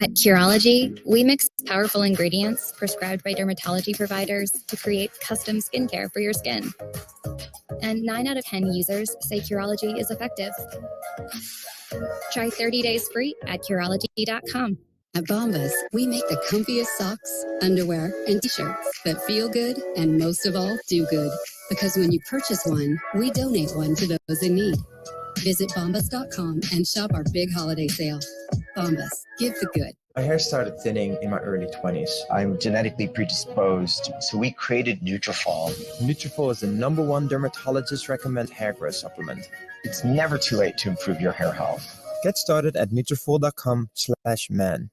At Curology, we mix powerful ingredients prescribed by dermatology providers to create custom skincare for your skin. And 9 out of 10 users say Curology is effective. Try 30 days free at Curology.com. At Bombas, we make the comfiest socks, underwear, and t-shirts that feel good and most of all, do good. Because when you purchase one, we donate one to those in need. Visit Bombas.com and shop our big holiday sale. Bombas, give the good. My hair started thinning in my early 20s. I'm genetically predisposed, so we created Nutrafol. Nutrafol is the #1 dermatologist recommended hair growth supplement. It's never too late to improve your hair health. Get started at Nutrafol.com/man.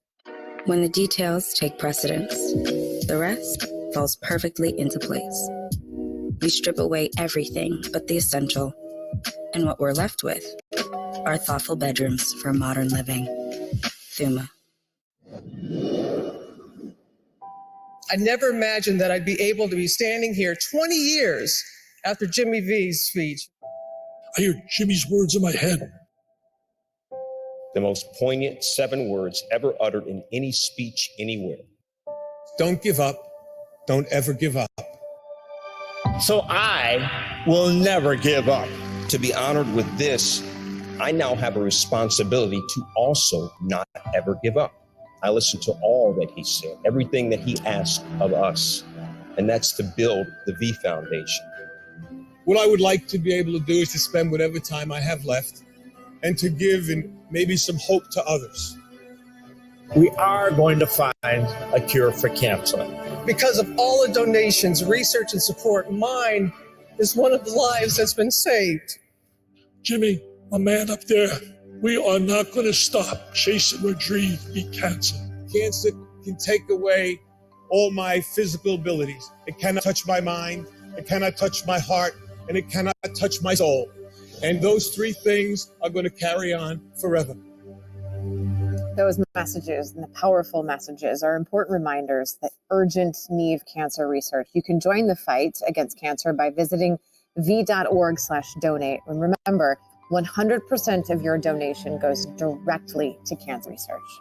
When the details take precedence, the rest falls perfectly into place. We strip away everything but the essential, and what we're left with are thoughtful bedrooms for modern living. Thuma. I never imagined that I'd be able to be standing here 20 years after Jimmy V's speech. I hear Jimmy's words in my head. The most poignant 7 words ever uttered in any speech anywhere. Don't give up. Don't ever give up. So I will never give up. To be honored with this, I now have a responsibility to also not ever give up. I listened to all that he said, everything that he asked of us, and that's to build the V Foundation. What I would like to be able to do is to spend whatever time I have left and to give and maybe some hope to others. We are going to find a cure for cancer. Because of all the donations, research, and support, mine is one of the lives that's been saved. Jimmy, my man up there, we are not going to stop chasing our dream to beat cancer. Cancer can take away all my physical abilities. It cannot touch my mind, it cannot touch my heart, and it cannot touch my soul. And those 3 things are going to carry on forever. Those messages and the powerful messages are important reminders that urgent need cancer research. You can join the fight against cancer by visiting v.org/donate. And remember, 100% of your donation goes directly to cancer research.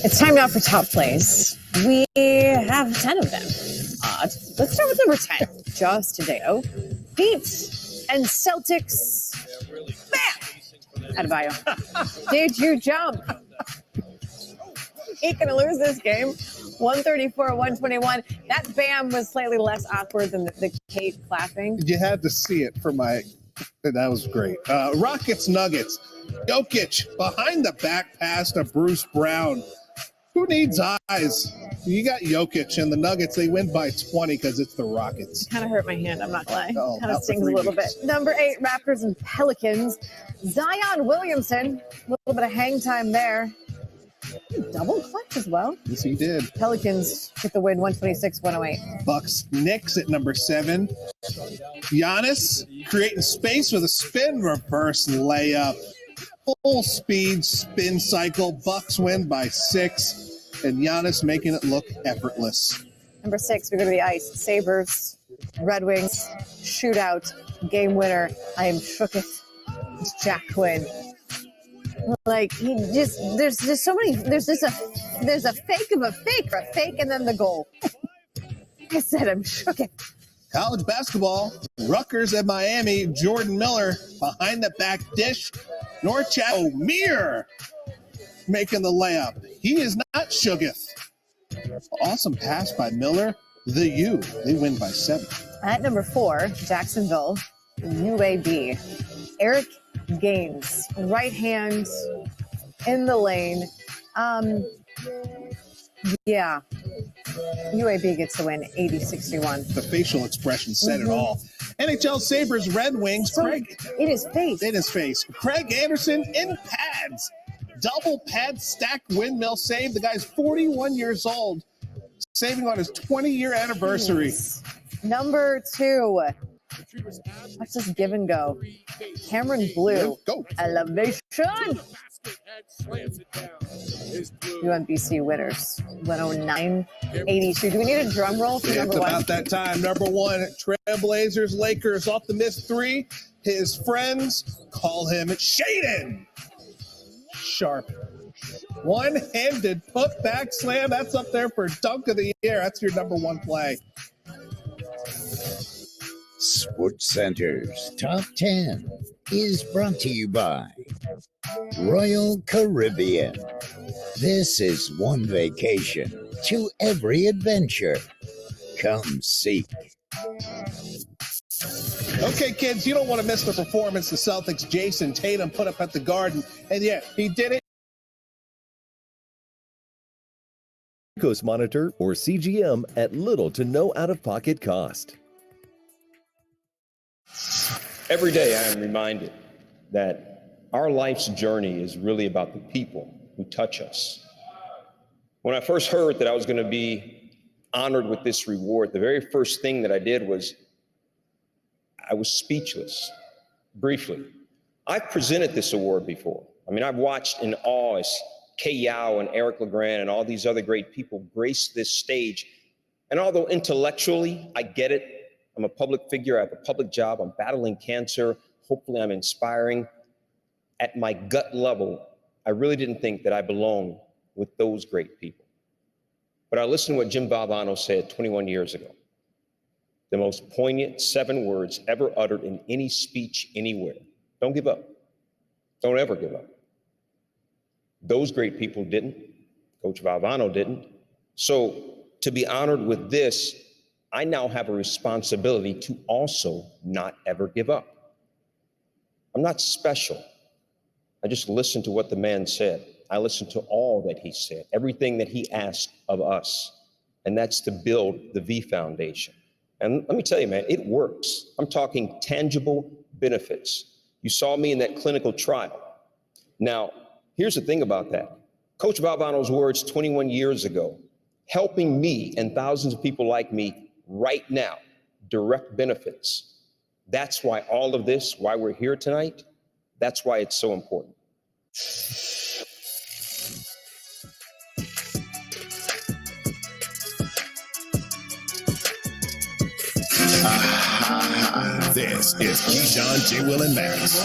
It's time now for top plays. We have 10 of them. Let's start with number 10. Josh Tadeo. Heat and Celtics. Bam! Adebayo. Did you jump? He's going to lose this game. 134-121. That bam was slightly less awkward than the Kate clapping. You had to see it for my... That was great. Rockets Nuggets. Jokic behind the back pass to Bruce Brown. Who needs eyes? You got Jokic and the Nuggets. They win by 20 because it's the Rockets. Kind of hurt my hand, I'm not going to lie. Oh, kind of stings a little bit. Number 8, Raptors and Pelicans. Zion Williamson. A little bit of hang time there. Double clutch as well. Yes, he did. Pelicans get the win, 126-108. Bucks Knicks at number 7. Giannis creating space with a spin reverse layup. Full speed spin cycle. Bucks win by 6. And Giannis making it look effortless. Number 6, we go to the ice. Sabres, Red Wings, shootout, game winner. I am shooketh. It's Jack Quinn. Like, he just, there's so many, there's a fake of a fake, or a fake and then the goal. I said, I'm shooketh. College basketball, Rutgers at Miami, Jordan Miller behind the back dish. Norchak O'Meara making the layup. He is not shooketh. Awesome pass by Miller. The U, they win by 7. At number 4, Jacksonville, UAB. Eric Gaines, right hand in the lane. Yeah. UAB gets the win, 80-61. The facial expression said it all. NHL Sabres, Red Wings. So it is face. It is face. Craig Anderson in pads. Double pad stack windmill save. The guy's 41 years old, saving on his 20-year anniversary. Number 2. Watch this give and go. Cameron Blue. Go. Elevation. UMBC winners. 109-82. Do we need a drum roll for number 1? It's about that time. Number 1, Trailblazers, Lakers off the missed 3. His friends call him Shaden. Sharp. One-handed put-back slam. That's up there for dunk of the year. That's your number one play. Sports Center's Top 10 is brought to you by Royal Caribbean. This is one vacation to every adventure. Come seek. Okay, kids, you don't want to miss the performance the Celtics' Jason Tatum put up at the Garden. And yeah, he did it. Glucose monitor or CGM at little to no out-of-pocket cost. Every day I am reminded that our life's journey is really about the people who touch us. When I first heard that I was going to be honored with this reward, the very first thing that I did was I was speechless, briefly. I've presented this award before. I mean, I've watched in awe as Kay Yao and Eric LeGrand and all these other great people grace this stage. And although intellectually I get it, I'm a public figure, I have a public job, I'm battling cancer, hopefully I'm inspiring. At my gut level, I really didn't think that I belonged with those great people. But I listened to what Jim Valvano said 21 years ago. The most poignant 7 words ever uttered in any speech anywhere. Don't give up. Don't ever give up. Those great people didn't. Coach Valvano didn't. So to be honored with this, I now have a responsibility to also not ever give up. I'm not special. I just listened to what the man said. I listened to all that he said, everything that he asked of us, and that's to build the V Foundation. And let me tell you, man, it works. I'm talking tangible benefits. You saw me in that clinical trial. Now, here's the thing about that. Coach Valvano's words 21 years ago, helping me and thousands of people like me right now, direct benefits. That's why all of this, why we're here tonight, that's why it's so important. This is Keyshawn, J. Will, and Max.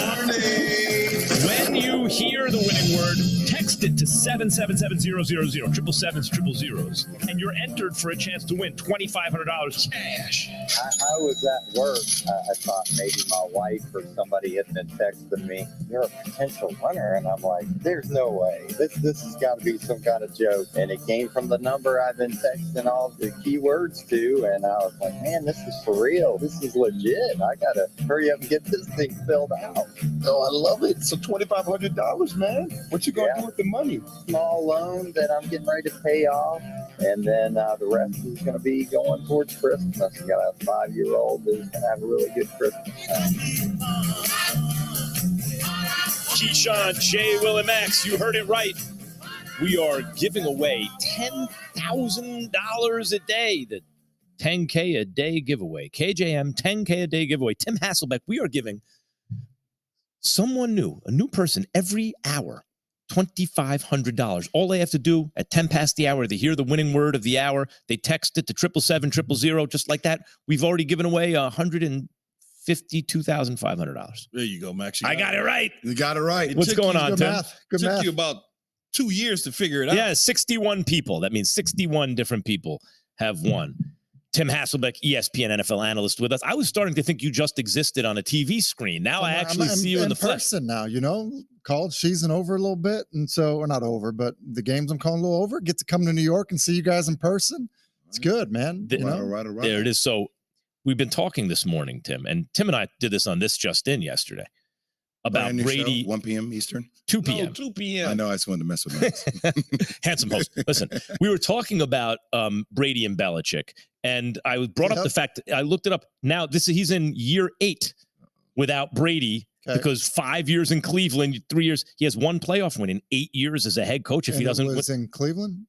When you hear the winning word, text it to 777-000, 777s, and you're entered for a chance to win $2,500 cash. I was at work. I thought maybe my wife or somebody had been texting me, "You're a potential winner," and I'm like, "There's no way. This has got to be some kind of joke." And it came from the number I've been texting all the keywords to, and I was like, "Man, this is for real. This is legit. I gotta hurry up and get this thing filled out." Oh, I love it. So $2,500, man. What you gonna do with the money? Small loan that I'm getting ready to pay off, and then the rest is going to be going towards Christmas. I got a 5-year-old who's going to have a really good Christmas time. Keyshawn, J. Will, and Max, you heard it right. We are giving away $10,000 a day. The 10K a day giveaway. KJM 10K a day giveaway. Tim Hasselbeck, we are giving someone new, a new person every hour, $2,500. All they have to do at 10 past the hour, they hear the winning word of the hour, they text it to 777-000, just like that. We've already given away $152,500. There you go, Max. I got it right. You got it right. What's going on, Tim? It took you about 2 years to figure it out. Yeah, 61 people. That means 61 different people have won. Tim Hasselbeck, ESPN NFL analyst with us. I was starting to think you just existed on a TV screen. Now I actually see you in the flesh. Person now, you know, college season over a little bit. And so, or not over, but the games I'm calling a little over. Get to come to New York and see you guys in person. It's good, man. Right. There it is. So we've been talking this morning, Tim, and Tim and I did this on This Just In yesterday about Brady. Show, 1 p.m. Eastern? 2 p.m. No, 2 p.m. I know. I just wanted to mess with Max. Handsome host. Listen, we were talking about Brady and Belichick, and I brought up the fact, I looked it up. Now, he's in year 8 without Brady because 5 years in Cleveland, 3 years. He has 1 playoff win in 8 years as a head coach. If he doesn't win in Cleveland?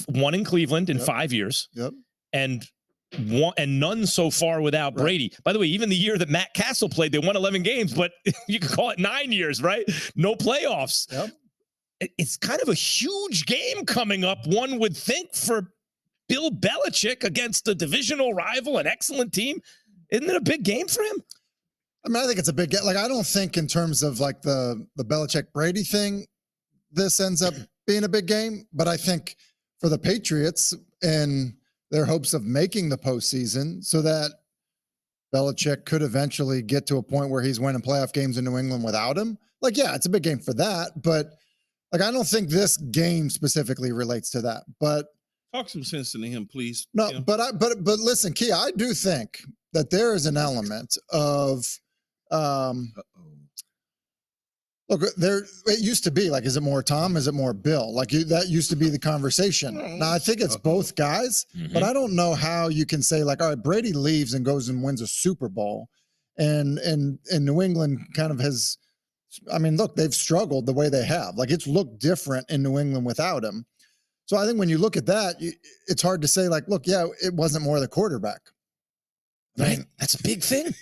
1 in Cleveland in 5 years. Yep. And none so far without Brady. By the way, even the year that Matt Castle played, they won 11 games, but you could call it 9 years, right? No playoffs. Yep. It's kind of a huge game coming up, one would think, for Bill Belichick against a divisional rival, an excellent team. Isn't it a big game for him? I mean, I think it's a big game. Like, I don't think in terms of like the Belichick Brady thing, this ends up being a big game, but I think for the Patriots and their hopes of making the postseason so that Belichick could eventually get to a point where he's winning playoff games in New England without him. Like, yeah, it's a big game for that, but like, I don't think this game specifically relates to that, but talk some sense into him, please. no, Tim. but listen, Kia, I do think that there is an element of, look, it used to be like, is it more Tom? Is it more Bill? Like that used to be the conversation. Now I think it's both guys, but I don't know how you can say like, all right, Brady leaves and goes and wins a Super Bowl, and New England kind of has. I mean, look, they've struggled the way they have. Like it's looked different in New England without him. So I think when you look at that, it's hard to say like, look, yeah, it wasn't more the quarterback. Right, that's a big thing.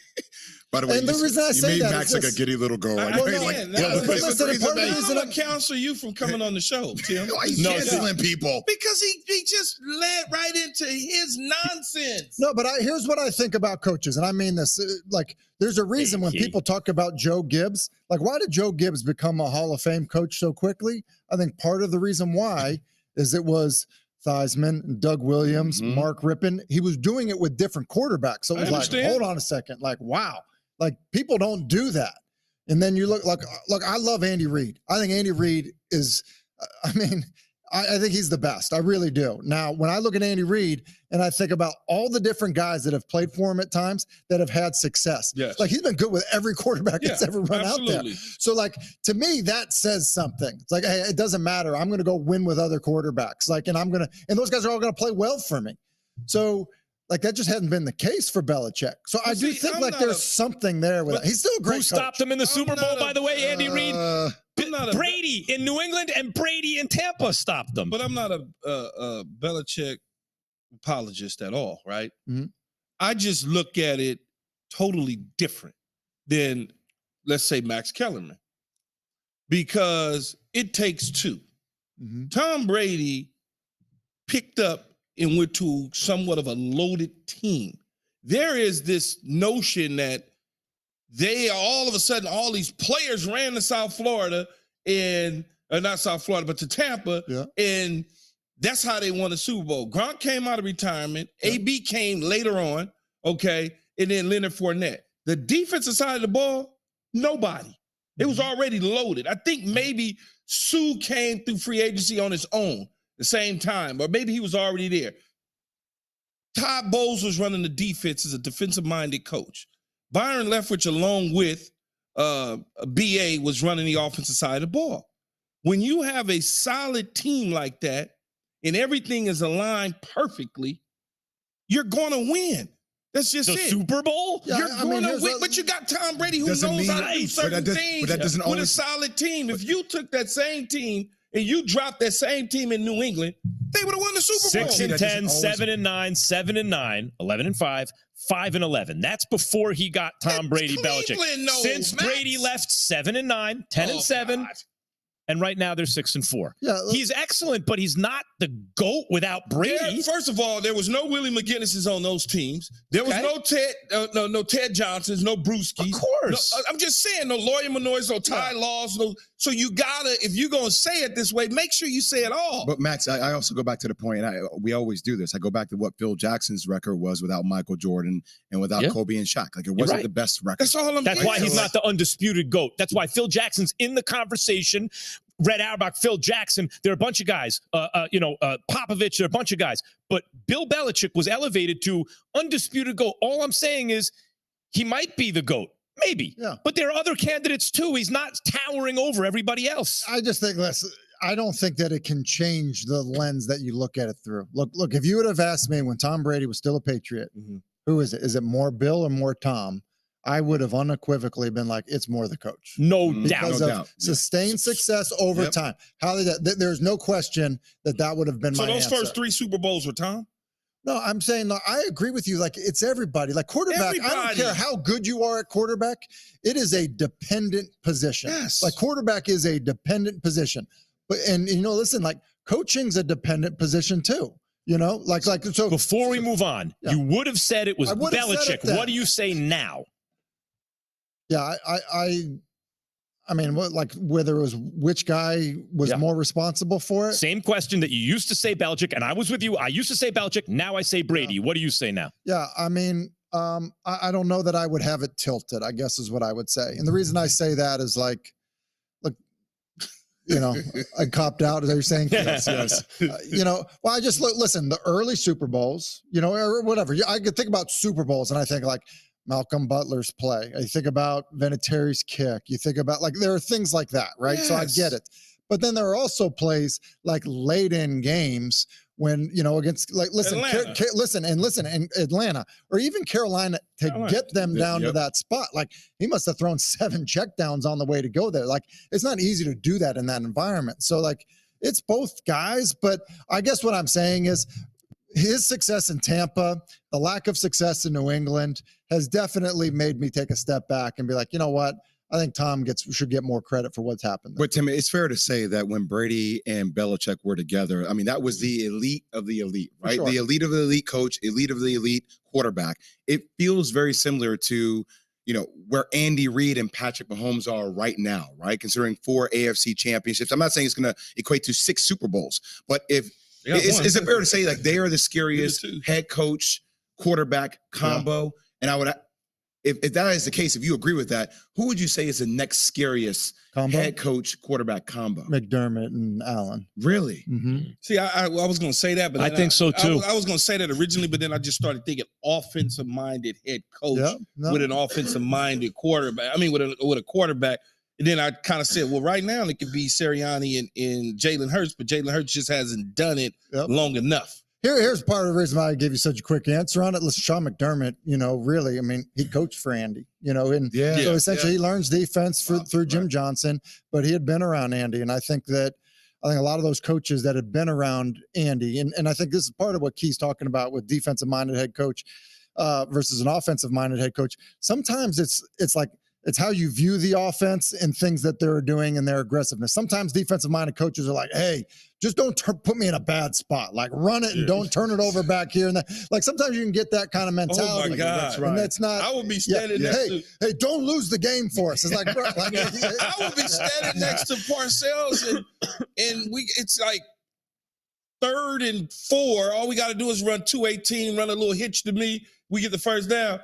By the way, and the reason I you say made that Max is like this. a giddy little girl. Well, no, Like, but listen, part of the I'm reason gonna counsel you from coming on the show, Tim. Why are you canceling people? Because he just led right into his nonsense. No, but here's what I think about coaches, and I mean this. Like, there's a reason when people talk about Joe Gibbs, like, why did Joe Gibbs become a Hall of Fame coach so quickly? I think part of the reason why is it was Theismann, Doug Williams, Mark Rippon. He was doing it with different quarterbacks. So it was like, hold on a second, like, wow, like people don't do that. And then you look, I love Andy Reid. I think Andy Reid is, I mean, I think he's the best. I really do. Now, when I look at Andy Reid and I think about all the different guys that have played for him at times that have had success, like he's been good with every quarterback that's ever run out there. So like, to me, that says something. It's like, hey, it doesn't matter. I'm going to go win with other quarterbacks. Like, and those guys are all going to play well for me. So like, that just hadn't been the case for Belichick. So I do think like there's something there with that. He's still a great coach. Who stopped him in the Super Bowl, by the way, Andy Reid? Brady in New England and Brady in Tampa stopped them. But I'm not a Belichick apologist at all, right? I just look at it totally different than, let's say, Max Kellerman, because it takes two. Tom Brady picked up and went to somewhat of a loaded team. There is this notion that they all of a sudden, all these players ran to South Florida and not South Florida, but to Tampa. And that's how they won the Super Bowl. Gronk came out of retirement. AB came later on. Okay. And then Leonard Fournette. The defensive side of the ball, nobody. It was already loaded. I think maybe Sue came through free agency on his own the same time, or maybe he was already there. Todd Bowles was running the defense as a defensive-minded coach. Byron Leftwich, along with BA, was running the offensive side of the ball. When you have a solid team like that and everything is aligned perfectly, you're going to win. That's just it. Super Bowl? You're going to win, but you got Tom Brady who knows how to do certain things with a solid team. If you took that same team and you dropped that same team in New England, they would have won the Super Bowl. 6-10, 7-9, 7-9, 11-5, 5-11. That's before he got Tom Brady, Belichick. Since Brady left, 7-9, 10-7. And right now they're 6-4. Yeah, he's excellent, but he's not the GOAT without Brady. First of all, there was no Willie McGinnises on those teams. There was no Ted Johnsons, no Brewskis. Of course. No, I'm just saying, no Lawyer Manoys, no Ty Laws. No, so you gotta, if you're gonna say it this way, make sure you say it all. But Max, I also go back to the point, and we always do this. I go back to what Phil Jackson's record was without Michael Jordan and without Kobe and Shaq. Like, it wasn't the best record. That's all I'm saying. That's why he's not the undisputed GOAT. That's why Phil Jackson's in the conversation. Red Auerbach, Phil Jackson, there are a bunch of guys, Popovich, there are a bunch of guys. But Bill Belichick was elevated to undisputed GOAT. All I'm saying is he might be the GOAT. Maybe. Yeah. But there are other candidates too. He's not towering over everybody else. I just think I don't think that it can change the lens that you look at it through. Look, if you would have asked me when Tom Brady was still a Patriot, who is it? Is it more Bill or more Tom? I would have unequivocally been like, it's more the coach. No because doubt. of sustained success over time. How they there's no question that would have been my those answer. first 3 Super Bowls were Tom? No, I'm saying, no, I agree with you. Like, it's everybody. Like, quarterback, I don't care how good you are at quarterback. It is a dependent position. Yes. Like, quarterback is a dependent position. But, and listen, like, coaching's a dependent position too. So before we move on, you would have said it was Belichick. What do you say now? Yeah, I mean, whether it was which guy was more responsible for it? Same question that you used to say Belichick, and I was with you. I used to say Belichick. Now I say Brady. What do you say now? Yeah, I mean, I don't know that I would have it tilted, I guess is what I would say. And the reason I say that is look, I copped out, as you're saying. Yes. I just listen, the early Super Bowls, or whatever. I could think about Super Bowls and I think like Malcolm Butler's play. I think about Vinatieri's kick. You think about there are things like that, right? Yes. So I get it. But then there are also plays like late in games when, against and Atlanta or even Carolina to get them down to that spot. He must have thrown 7 checkdowns on the way to go there. It's not easy to do that in that environment. So it's both guys, but I guess what I'm saying is his success in Tampa, the lack of success in New England has definitely made me take a step back and be like, you know what? I think Tom should get more credit for what's happened there. But Tim, it's fair to say that when Brady and Belichick were together, I mean, that was the elite of the elite, right? Sure. The elite of the elite coach, elite of the elite quarterback. It feels very similar to, where Andy Reid and Patrick Mahomes are right now, right? Considering 4 AFC championships. I'm not saying it's going to equate to 6 Super Bowls, but is it fair to say they are the scariest head coach quarterback combo? Yeah. And I would, if that is the case, if you agree with that, who would you say is the next scariest head coach quarterback combo? McDermott and Allen. Really? Mm-hmm. See, I was going to say that, but I think so too. I was going to say that originally, but then I just started thinking offensive-minded head coach with an offensive-minded quarterback. I mean, with a quarterback. And then I kind of said, well, right now it could be Sirianni and Jalen Hurts, but Jalen Hurts just hasn't done it long enough. Here's part of the reason why I gave you such a quick answer on it. Listen, Sean McDermott, really, I mean, he coached for Andy, so essentially he learns defense through Jim Johnson, but he had been around Andy. And I think a lot of those coaches that had been around Andy, and I think this is part of what Key's talking about with defensive-minded head coach versus an offensive-minded head coach. Sometimes it's how you view the offense and things that they're doing and their aggressiveness. Sometimes defensive-minded coaches are like, hey, just don't put me in a bad spot. Run it and don't turn it over back here. And that. Sometimes you can get that kind of mentality. Oh, my God. That's right. And that's not. I would be standing next to. Hey, don't lose the game for us. It's I would be standing next to Parcells and it's 3rd and 4. All we got to do is run 2-18, run a little hitch to me. We get the first down.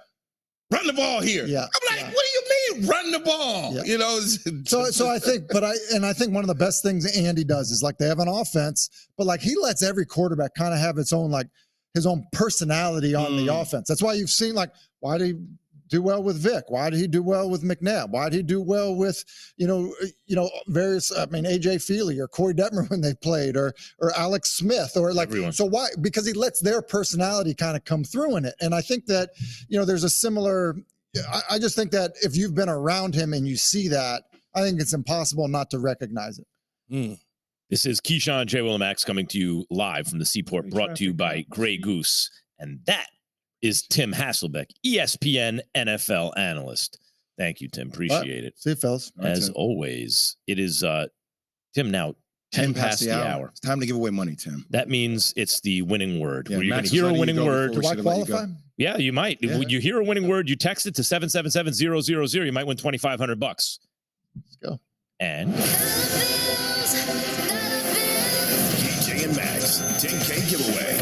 Run the ball here. Yeah. I'm like, what do you mean run the ball? Yeah. So I think, I think one of the best things Andy does is they have an offense, but he lets every quarterback kind of have its own his own personality on the offense. That's why you've seen why did he do well with Vic? Why did he do well with McNabb? Why did he do well with various? I mean, AJ Feely or Corey Detmer when they played, or Alex Smith, or everyone. So why? Because he lets their personality kind of come through in it. And I think that there's a similar. I just think that if you've been around him and you see that, I think it's impossible not to recognize it. Mm. This is Keyshawn J. Willimax coming to you live from the Seaport, brought to you by Grey Goose, and that is Tim Hasselbeck, ESPN NFL analyst. Thank you, Tim. Appreciate it. See you, fellas. As always, it is Tim now 10 past the hour. It's time to give away money, Tim. That means it's the winning word. Yeah, where you're going to hear a winning word. Do I qualify? Yeah, you might. Yeah. You hear a winning word, you text it to 777-000. You might win $2,500. Let's go. And KJ and Max 10K giveaway.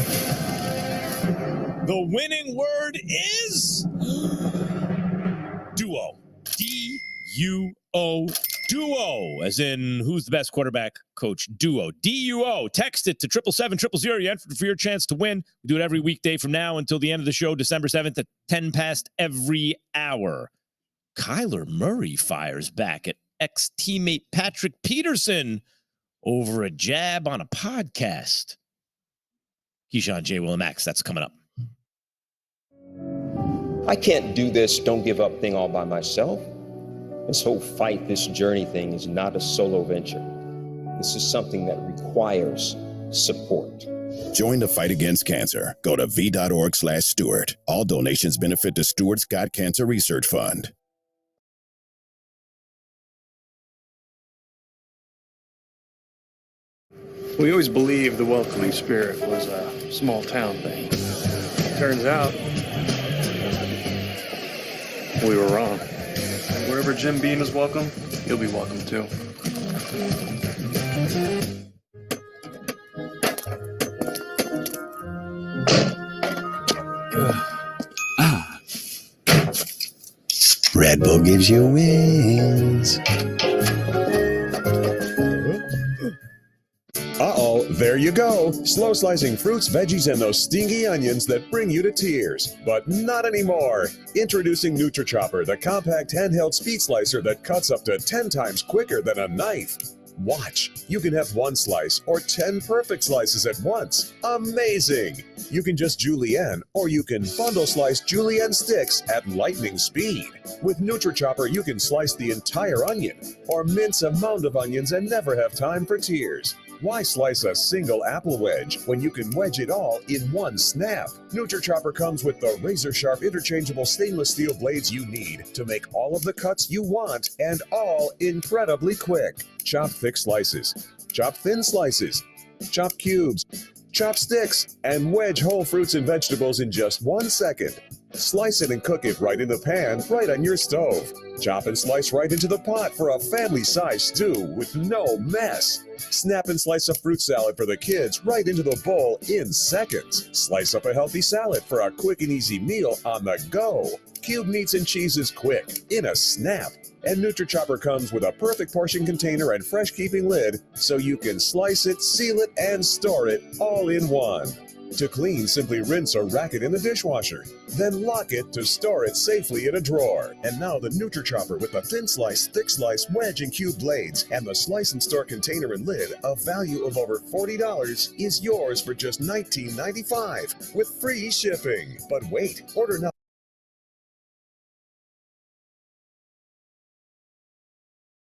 The winning word is duo. D-U-O. Duo, as in who's the best quarterback coach? Duo. D-U-O. Text it to 777-000. You enter for your chance to win. We do it every weekday from now until the end of the show, December 7th at 10 past every hour. Kyler Murray fires back at ex-teammate Patrick Peterson over a jab on a podcast. Keyshawn J. Willimax, that's coming up. I can't do this don't give up thing all by myself. This whole fight, this journey thing is not a solo venture. This is something that requires support. Join the fight against cancer. Go to v.org/Stewart. All donations benefit the Stewart Scott Cancer Research Fund. We always believed the welcoming spirit was a small town thing. Turns out we were wrong. And wherever Jim Beam is welcome, you'll be welcome too. Red Bull gives you wings. Uh-oh, there you go. Slow slicing fruits, veggies, and those stinky onions that bring you to tears. But not anymore. Introducing NutriChopper, the compact handheld speed slicer that cuts up to 10 times quicker than a knife. Watch, you can have 1 slice or 10 perfect slices at once. Amazing! You can just julienne, or you can bundle slice julienne sticks at lightning speed. With NutriChopper, you can slice the entire onion, or mince a mound of onions and never have time for tears. Why slice a single apple wedge when you can wedge it all in one snap? NutriChopper comes with the razor-sharp interchangeable stainless steel blades you need to make all of the cuts you want, and all incredibly quick. Chop thick slices, chop thin slices, chop cubes, chop sticks, and wedge whole fruits and vegetables in just 1 second. Slice it and cook it right in the pan, right on your stove. Chop and slice right into the pot for a family-sized stew with no mess. Snap and slice a fruit salad for the kids right into the bowl in seconds. Slice up a healthy salad for a quick and easy meal on the go. Cube meats and cheeses quick, in a snap. And NutriChopper comes with a perfect portion container and fresh keeping lid, so you can slice it, seal it, and store it all in one. To clean, simply rinse or rack it in the dishwasher. Then lock it to store it safely in a drawer. And now the NutriChopper with the thin slice, thick slice, wedge, and cube blades, and the slice and store container and lid, a value of over $40, is yours for just $19.95 with free shipping. But wait, order now